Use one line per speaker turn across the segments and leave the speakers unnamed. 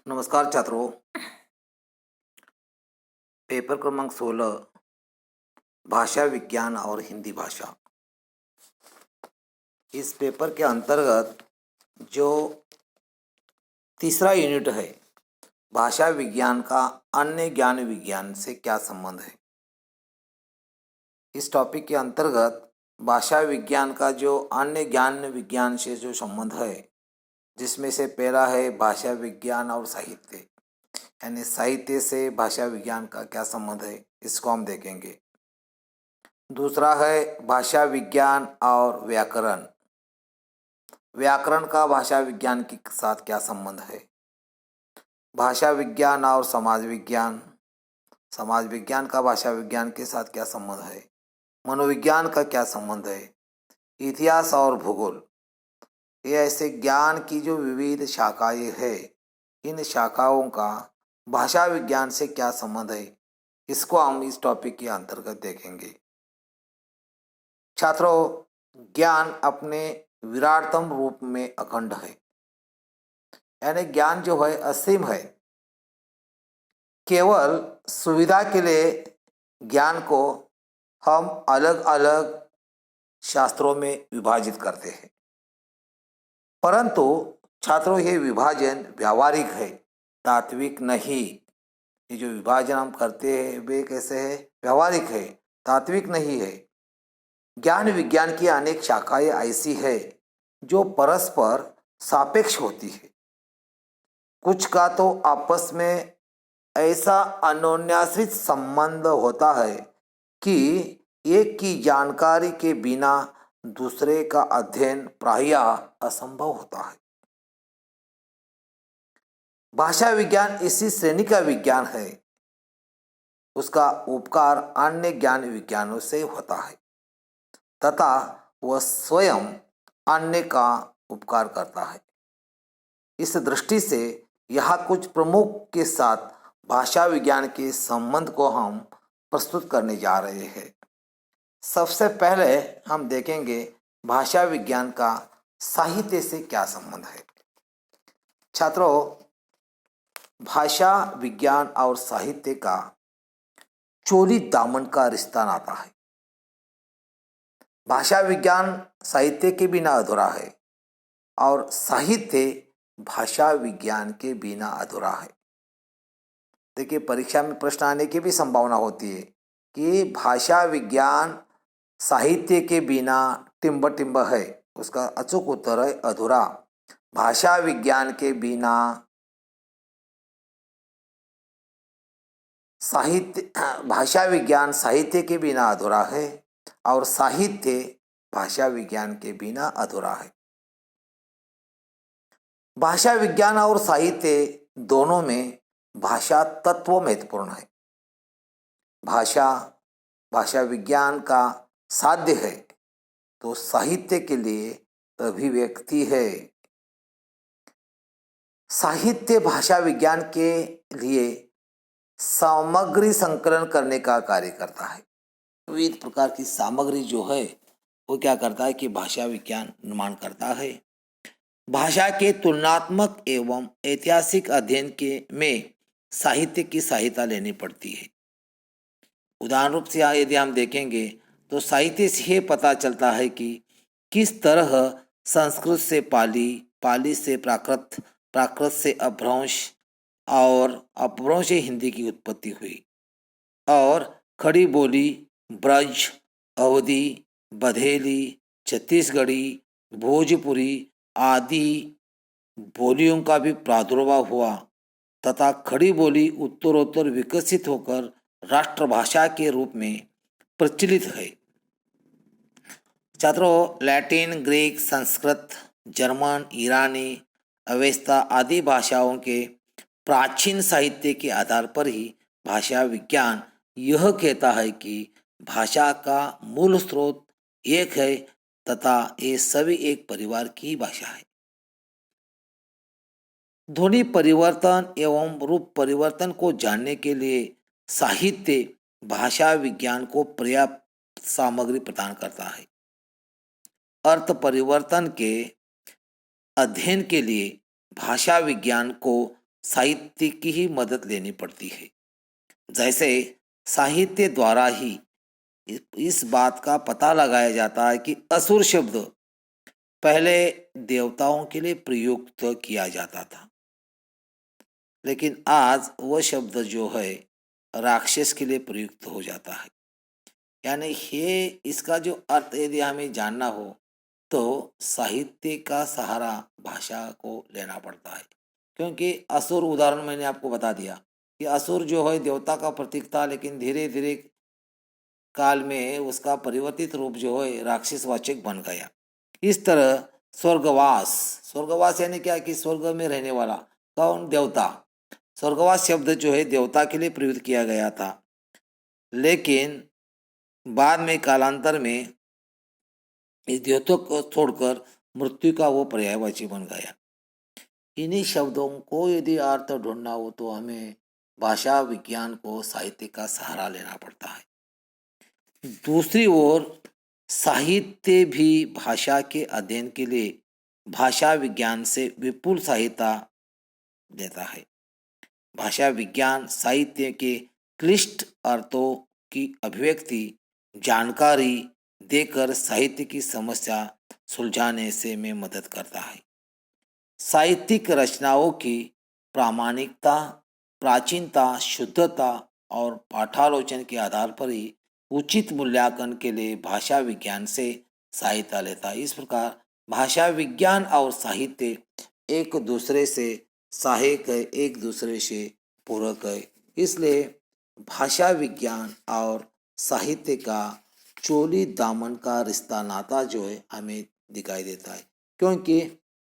नमस्कार छात्रों। पेपर क्रमांक 16 भाषा विज्ञान और हिंदी भाषा। इस पेपर के अंतर्गत जो तीसरा यूनिट है, भाषा विज्ञान का अन्य ज्ञान विज्ञान से क्या संबंध है। इस टॉपिक के अंतर्गत भाषा विज्ञान का जो अन्य ज्ञान विज्ञान से जो संबंध है, जिसमें से पहला है भाषा विज्ञान और साहित्य, यानी साहित्य से भाषा विज्ञान का क्या संबंध है, इसको हम देखेंगे। दूसरा है भाषा विज्ञान और व्याकरण। व्याकरण का भाषा विज्ञान के साथ क्या संबंध है। भाषा विज्ञान और समाज विज्ञान। समाज विज्ञान का भाषा विज्ञान के साथ क्या संबंध है। मनोविज्ञान का क्या संबंध है। इतिहास और भूगोल। ये ऐसे ज्ञान की जो विविध शाखाएं हैं, इन शाखाओं का भाषा विज्ञान से क्या संबंध है, इसको हम इस टॉपिक के अंतर्गत देखेंगे। छात्रों, ज्ञान अपने विराटतम रूप में अखंड है, यानी ज्ञान जो है असीम है। केवल सुविधा के लिए ज्ञान को हम अलग अलग शास्त्रों में विभाजित करते हैं, परंतु छात्रों ये विभाजन व्यावहारिक है, तात्विक नहीं। ये जो विभाजन हम करते हैं वे कैसे है, व्यावहारिक है, तात्विक नहीं है। ज्ञान विज्ञान की अनेक शाखाएं ऐसी है जो परस्पर सापेक्ष होती है। कुछ का तो आपस में ऐसा अन्योन्याश्रित संबंध होता है कि एक की जानकारी के बिना दूसरे का अध्ययन प्रायः असंभव होता है। भाषा विज्ञान इसी श्रेणी का विज्ञान है। उसका उपकार अन्य ज्ञान विज्ञानों से होता है तथा वह स्वयं अन्य का उपकार करता है। इस दृष्टि से यहाँ कुछ प्रमुख के साथ भाषा विज्ञान के संबंध को हम प्रस्तुत करने जा रहे हैं। सबसे पहले हम देखेंगे भाषा विज्ञान का साहित्य से क्या संबंध है। छात्रों, भाषा विज्ञान और साहित्य का चोली दामन का रिश्ता नाता है। भाषा विज्ञान साहित्य के बिना अधूरा है और साहित्य भाषा विज्ञान के बिना अधूरा है। देखिए, परीक्षा में प्रश्न आने की भी संभावना होती है कि भाषा विज्ञान साहित्य के बिना टिम्ब टिम्ब है। उसका अचूक उत्तर है अधूरा। भाषा विज्ञान के बिना साहित्य, भाषा विज्ञान साहित्य के बिना अधूरा है और साहित्य भाषा विज्ञान के बिना अधूरा है। भाषा विज्ञान और साहित्य दोनों में भाषा तत्व महत्वपूर्ण है। भाषा विज्ञान का साध्य है तो साहित्य के लिए अभिव्यक्ति है। साहित्य भाषा विज्ञान के लिए सामग्री संकलन करने का कार्य करता है। विविध प्रकार की सामग्री जो है वो क्या करता है कि भाषा विज्ञान निर्माण करता है। भाषा के तुलनात्मक एवं ऐतिहासिक अध्ययन के में साहित्य की सहायता लेनी पड़ती है। उदाहरण रूप से यदि हम देखेंगे तो साहित्य से ये पता चलता है कि किस तरह संस्कृत से पाली, पाली से प्राकृत, प्राकृत से अपभ्रंश और अपभ्रंश से हिंदी की उत्पत्ति हुई और खड़ी बोली, ब्रज, अवधी, बघेली, छत्तीसगढ़ी, भोजपुरी आदि बोलियों का भी प्रादुर्भाव हुआ तथा खड़ी बोली उत्तरोत्तर विकसित होकर राष्ट्रभाषा के रूप में प्रचलित है। छात्रों, लैटिन, ग्रीक, संस्कृत, जर्मन, ईरानी, अवेस्ता आदि भाषाओं के प्राचीन साहित्य के आधार पर ही भाषा विज्ञान यह कहता है कि भाषा का मूल स्रोत एक है तथा ये सभी एक परिवार की भाषा है। ध्वनि परिवर्तन एवं रूप परिवर्तन को जानने के लिए साहित्य भाषा विज्ञान को पर्याप्त सामग्री प्रदान करता है। अर्थ परिवर्तन के अध्ययन के लिए भाषा विज्ञान को साहित्य की ही मदद लेनी पड़ती है। जैसे साहित्य द्वारा ही इस बात का पता लगाया जाता है कि असुर शब्द पहले देवताओं के लिए प्रयुक्त किया जाता था, लेकिन आज वह शब्द जो है राक्षस के लिए प्रयुक्त हो जाता है। यानी ये इसका जो अर्थ यदि हमें जानना हो तो साहित्य का सहारा भाषा को लेना पड़ता है। क्योंकि असुर उदाहरण मैंने आपको बता दिया कि असुर जो है देवता का प्रतीक था, लेकिन धीरे धीरे काल में उसका परिवर्तित रूप जो है राक्षसवाचक बन गया। इस तरह स्वर्गवास, स्वर्गवास यानी क्या कि स्वर्ग में रहने वाला, कौन? देवता। स्वर्गवास शब्द जो है देवता के लिए प्रयुक्त किया गया था, लेकिन बाद में कालांतर में इस देवत्व को छोड़कर मृत्यु का वो पर्यायवाची बन गया। इन्हीं शब्दों को यदि अर्थ ढूंढना हो तो हमें भाषा विज्ञान को, साहित्य का सहारा लेना पड़ता है। दूसरी ओर साहित्य भी भाषा के अध्ययन के लिए भाषा विज्ञान से विपुल सहायता देता है। भाषा विज्ञान साहित्य के क्लिष्ट अर्थों की अभिव्यक्ति जानकारी देकर साहित्य की समस्या सुलझाने से में मदद करता है। साहित्यिक रचनाओं की प्रामाणिकता, प्राचीनता, शुद्धता और पाठालोचन के आधार पर ही उचित मूल्यांकन के लिए भाषा विज्ञान से सहायता लेता है। इस प्रकार भाषा विज्ञान और साहित्य एक दूसरे से सहायक है, एक दूसरे से पूरक है। इसलिए भाषा विज्ञान और साहित्य का चोली दामन का रिश्ता नाता जो है हमें दिखाई देता है, क्योंकि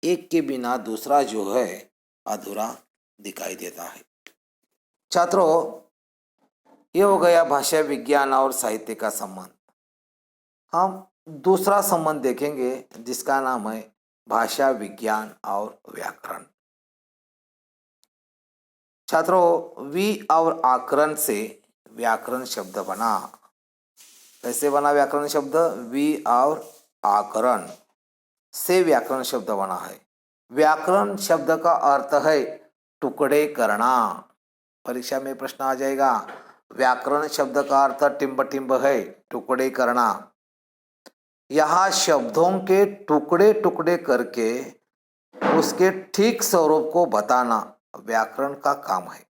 एक के बिना दूसरा जो है अधूरा दिखाई देता है। छात्रों, ये हो गया भाषा विज्ञान और साहित्य का संबंध। हम दूसरा संबंध देखेंगे जिसका नाम है भाषा विज्ञान और व्याकरण। छात्रों, वि और आकरण से व्याकरण शब्द बना। कैसे बना व्याकरण शब्द? वि और आकरण से व्याकरण शब्द बना है। व्याकरण शब्द का अर्थ है टुकड़े करना। परीक्षा में प्रश्न आ जाएगा, व्याकरण शब्द का अर्थ टिम्ब टिम्ब है, टुकड़े करना। यहाँ शब्दों के टुकड़े टुकड़े करके उसके ठीक स्वरूप को बताना व्याकरण का काम है।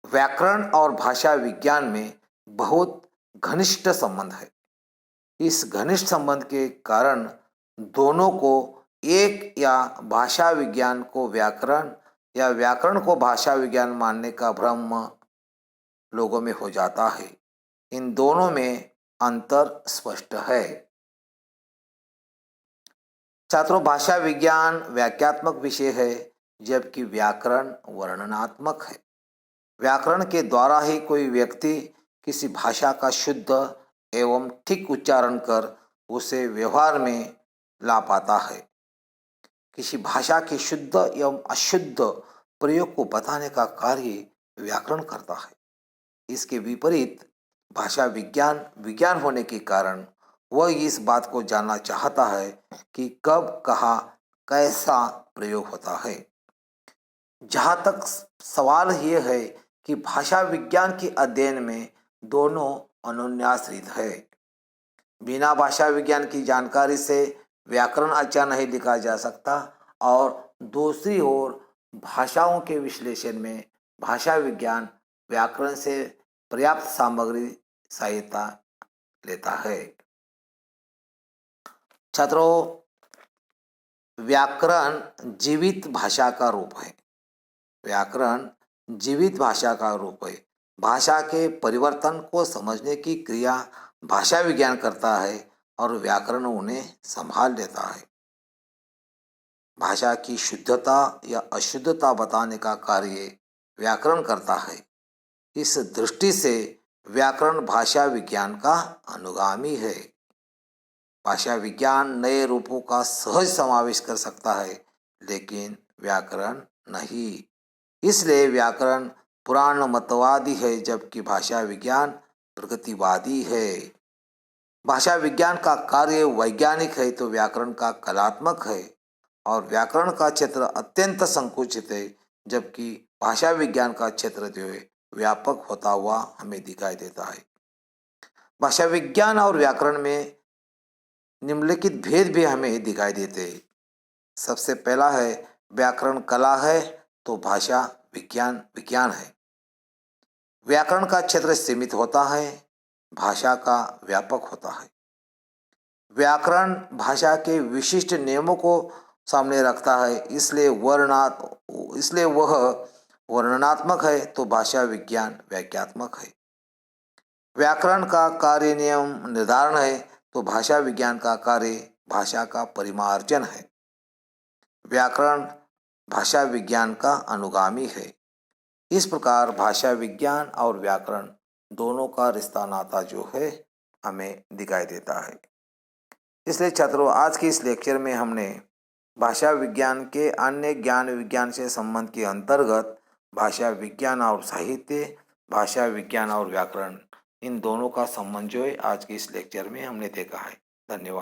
व्याकरण और भाषा विज्ञान में बहुत घनिष्ठ संबंध है। इस घनिष्ठ संबंध के कारण दोनों को एक, या भाषा विज्ञान को व्याकरण या व्याकरण को भाषा विज्ञान मानने का भ्रम लोगों में हो जाता है। इन दोनों में अंतर स्पष्ट है। छात्रों, भाषा विज्ञान वाक्यात्मक विषय है, जबकि व्याकरण वर्णनात्मक है। व्याकरण के द्वारा ही कोई व्यक्ति किसी भाषा का शुद्ध एवं ठीक उच्चारण कर उसे व्यवहार में ला पाता है। किसी भाषा के शुद्ध एवं अशुद्ध प्रयोग को बताने का कार्य व्याकरण करता है। इसके विपरीत भाषा विज्ञान विज्ञान होने के कारण वह इस बात को जानना चाहता है कि कब, कहाँ, कैसा प्रयोग होता है। जहाँ तक सवाल ये है कि भाषा विज्ञान के अध्ययन में दोनों अनुन्याश्रित है। बिना भाषा विज्ञान की जानकारी से व्याकरण अच्छा नहीं लिखा जा सकता, और दूसरी ओर भाषाओं के विश्लेषण में भाषा विज्ञान व्याकरण से पर्याप्त सामग्री सहायता लेता है। छात्रों, व्याकरण जीवित भाषा का रूप है। व्याकरण जीवित भाषा का रूप है। भाषा के परिवर्तन को समझने की क्रिया भाषा विज्ञान करता है और व्याकरण उन्हें संभाल लेता है। भाषा की शुद्धता या अशुद्धता बताने का कार्य व्याकरण करता है। इस दृष्टि से व्याकरण भाषा विज्ञान का अनुगामी है। भाषा विज्ञान नए रूपों का सहज समावेश कर सकता है, लेकिन व्याकरण नहीं। इसलिए व्याकरण पुराण मतवादी है, जबकि भाषा विज्ञान प्रगतिवादी है। भाषा विज्ञान का कार्य वैज्ञानिक है तो व्याकरण का कलात्मक है, और व्याकरण का क्षेत्र अत्यंत संकुचित है, जबकि भाषा विज्ञान का क्षेत्र जो है व्यापक होता हुआ हमें दिखाई देता है। भाषा विज्ञान और व्याकरण में निम्नलिखित भेद भी हमें दिखाई देते हैं। सबसे पहला है व्याकरण कला है तो भाषा विज्ञान विज्ञान है। व्याकरण का क्षेत्र सीमित होता है, भाषा का व्यापक होता है। व्याकरण भाषा के विशिष्ट नियमों को सामने रखता है, इसलिए वह वर्णनात्मक है तो भाषा विज्ञान वाक्यात्मक है। व्याकरण का कार्य नियम निर्धारण है तो भाषा विज्ञान का कार्य भाषा का परिमार्जन है। व्याकरण भाषा विज्ञान का अनुगामी है। इस प्रकार भाषा विज्ञान और व्याकरण दोनों का रिश्ता नाता जो है हमें दिखाई देता है। इसलिए छात्रों, आज के इस लेक्चर में हमने भाषा विज्ञान के अन्य ज्ञान विज्ञान से संबंध के अंतर्गत भाषा विज्ञान और साहित्य, भाषा विज्ञान और व्याकरण, इन दोनों का संबंध जो है आज के इस लेक्चर में हमने देखा है। धन्यवाद।